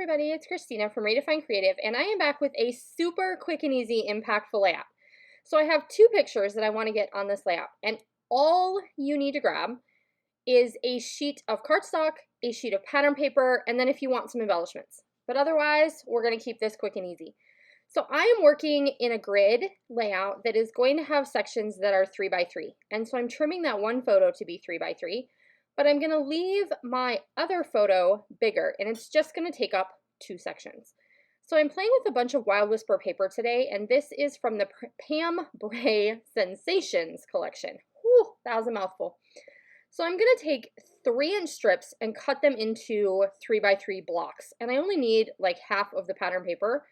everybody, it's Christina from Redefine Creative, and I am back with a super quick and easy impactful layout. So I have two pictures that I want to get on this layout, and all you need to grab is a sheet of cardstock, a sheet of pattern paper, and then if you want some embellishments. But otherwise, we're going to keep this quick and easy. So I am working in a grid layout that is going to have sections that are 3 by 3. And so I'm trimming that one photo to be 3 by 3. But I'm going to leave my other photo bigger, and it's just going to take up 2 sections. So I'm playing with a bunch of Wild Whisper paper today, and this is from the Pam Bray Sensations collection. Whew, that was a mouthful. So I'm going to take 3-inch strips and cut them into 3 by 3 blocks, and I only need like half of the pattern paper.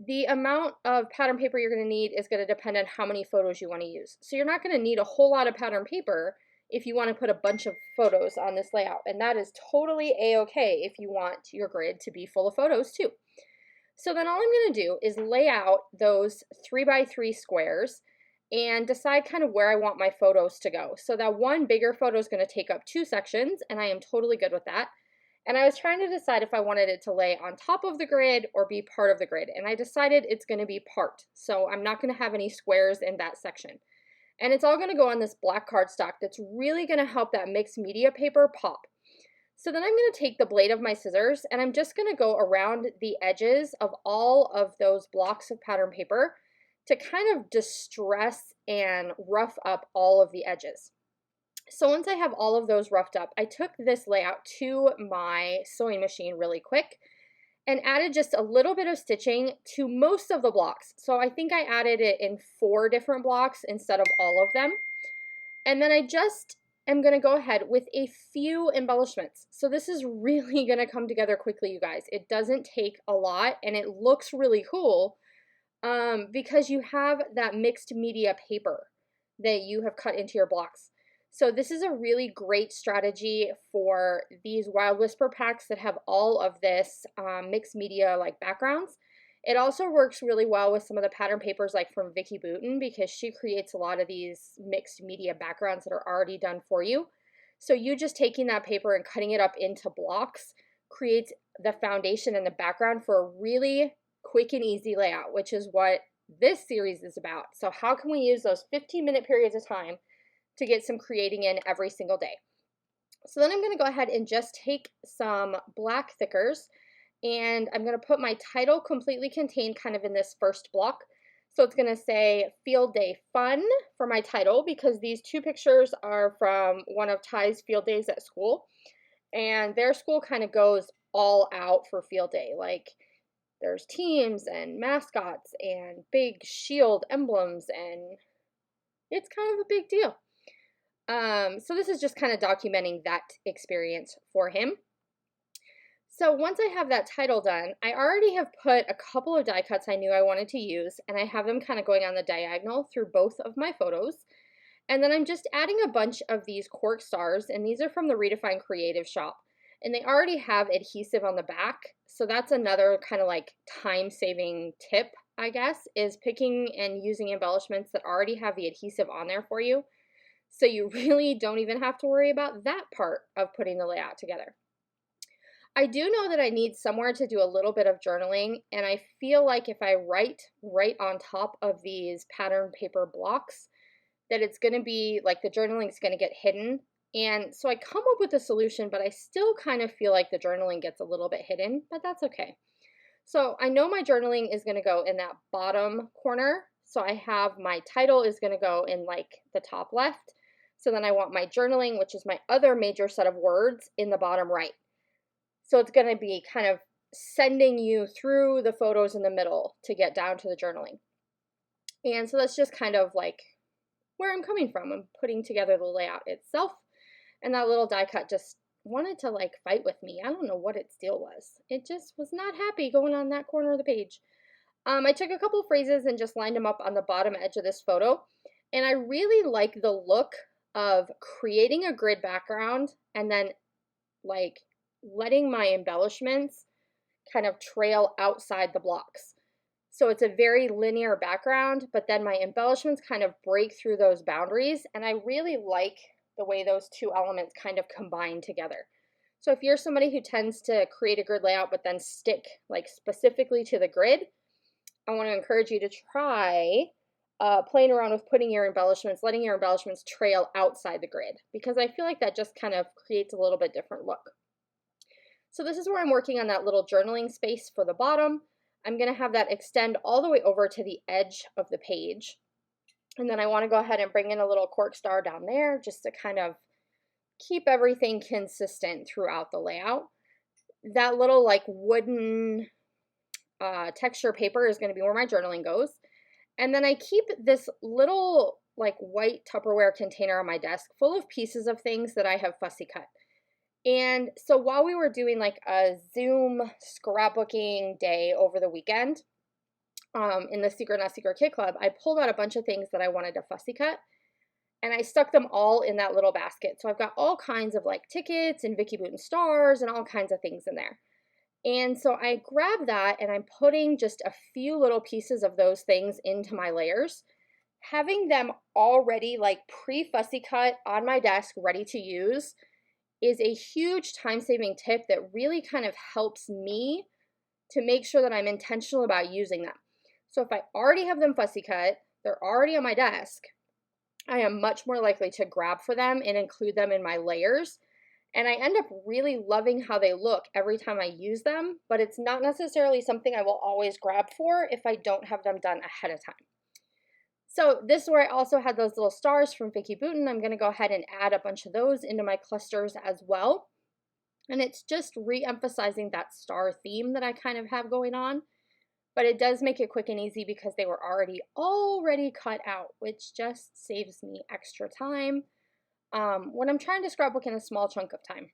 The amount of pattern paper you're going to need is going to depend on how many photos you want to use. So you're not going to need a whole lot of pattern paper if you want to put a bunch of photos on this layout, and that is totally a-okay if you want your grid to be full of photos too. So then all I'm going to do is lay out those 3 by 3 squares and decide kind of where I want my photos to go. So that one bigger photo is going to take up 2 sections, and I am totally good with that. And I was trying to decide if I wanted it to lay on top of the grid or be part of the grid, and I decided it's going to be part. So I'm not going to have any squares in that section. And it's all going to go on this black cardstock that's really going to help that mixed media paper pop. So then I'm going to take the blade of my scissors and I'm just going to go around the edges of all of those blocks of pattern paper to kind of distress and rough up all of the edges. So once I have all of those roughed up, I took this layout to my sewing machine really quick and added just a little bit of stitching to most of the blocks. So I think I added it in 4 different blocks instead of all of them. And then I just am going to go ahead with a few embellishments. So this is really going to come together quickly, you guys. It doesn't take a lot and it looks really cool because you have that mixed media paper that you have cut into your blocks. So this is a really great strategy for these Wild Whisper packs that have all of this mixed media like backgrounds. It also works really well with some of the pattern papers like from Vicki Boutin because she creates a lot of these mixed media backgrounds that are already done for you. So you just taking that paper and cutting it up into blocks creates the foundation and the background for a really quick and easy layout, which is what this series is about. So how can we use those 15-minute periods of time to get some creating in every single day? So then I'm going to go ahead and just take some black thickers and I'm going to put my title completely contained kind of in this first block. So it's going to say Field Day Fun for my title because these 2 pictures are from one of Ty's field days at school, and their school kind of goes all out for field day. Like there's teams and mascots and big shield emblems, and it's kind of a big deal. So this is just kind of documenting that experience for him. So once I have that title done, I already have put a couple of die cuts I knew I wanted to use, and I have them kind of going on the diagonal through both of my photos. And then I'm just adding a bunch of these cork stars, and these are from the Redefine Creative shop. And they already have adhesive on the back, so that's another kind of like time-saving tip, I guess, is picking and using embellishments that already have the adhesive on there for you. So you really don't even have to worry about that part of putting the layout together. I do know that I need somewhere to do a little bit of journaling, and I feel like if I write right on top of these pattern paper blocks, that it's going to be like the journaling is going to get hidden. And so I come up with a solution, but I still kind of feel like the journaling gets a little bit hidden, but that's okay. So I know my journaling is going to go in that bottom corner. So I have my title is going to go in like the top left. So then I want my journaling, which is my other major set of words, in the bottom right. So it's going to be kind of sending you through the photos in the middle to get down to the journaling. And so that's just kind of like where I'm coming from. I'm putting together the layout itself. And that little die cut just wanted to like fight with me. I don't know what its deal was. It just was not happy going on that corner of the page. I took a couple phrases and just lined them up on the bottom edge of this photo. And I really like the look of creating a grid background and then like letting my embellishments kind of trail outside the blocks. So it's a very linear background, but then my embellishments kind of break through those boundaries, and I really like the way those 2 elements kind of combine together. So if you're somebody who tends to create a grid layout but then stick like specifically to the grid, I want to encourage you to try playing around with putting your embellishments, letting your embellishments trail outside the grid, because I feel like that just kind of creates a little bit different look. So this is where I'm working on that little journaling space for the bottom. I'm going to have that extend all the way over to the edge of the page. And then I want to go ahead and bring in a little cork star down there just to kind of keep everything consistent throughout the layout. That little like wooden texture paper is going to be where my journaling goes. And then I keep this little like white Tupperware container on my desk full of pieces of things that I have fussy cut. And so while we were doing like a Zoom scrapbooking day over the weekend in the Secret Not Secret Kit Club, I pulled out a bunch of things that I wanted to fussy cut. And I stuck them all in that little basket. So I've got all kinds of like tickets and Vicky Booten stars and all kinds of things in there. And so I grabbed that and I'm putting just a few little pieces of those things into my layers. Having them already like pre-fussy cut on my desk ready to use is a huge time-saving tip that really kind of helps me to make sure that I'm intentional about using them. So if I already have them fussy cut, they're already on my desk, I am much more likely to grab for them and include them in my layers. And I end up really loving how they look every time I use them, but it's not necessarily something I will always grab for if I don't have them done ahead of time. So this is where I also had those little stars from Vicky Booten. I'm going to go ahead and add a bunch of those into my clusters as well. And it's just re-emphasizing that star theme that I kind of have going on. But it does make it quick and easy because they were already cut out, which just saves me extra time when I'm trying to scrapbook in a small chunk of time.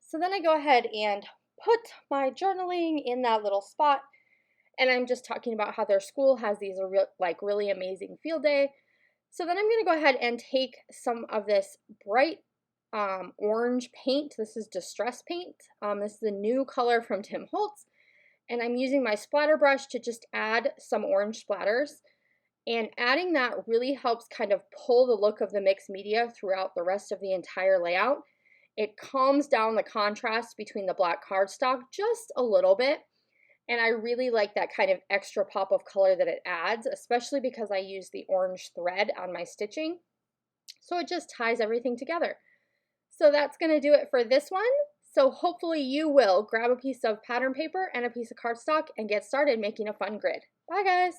So then I go ahead and put my journaling in that little spot, and I'm just talking about how their school has these really amazing field day. So then I'm going to go ahead and take some of this bright orange paint. This is Distress Paint. This is a new color from Tim Holtz. And I'm using my splatter brush to just add some orange splatters. And adding that really helps kind of pull the look of the mixed media throughout the rest of the entire layout. It calms down the contrast between the black cardstock just a little bit. And I really like that kind of extra pop of color that it adds, especially because I use the orange thread on my stitching. So it just ties everything together. So that's going to do it for this one. So hopefully you will grab a piece of pattern paper and a piece of cardstock and get started making a fun grid. Bye guys!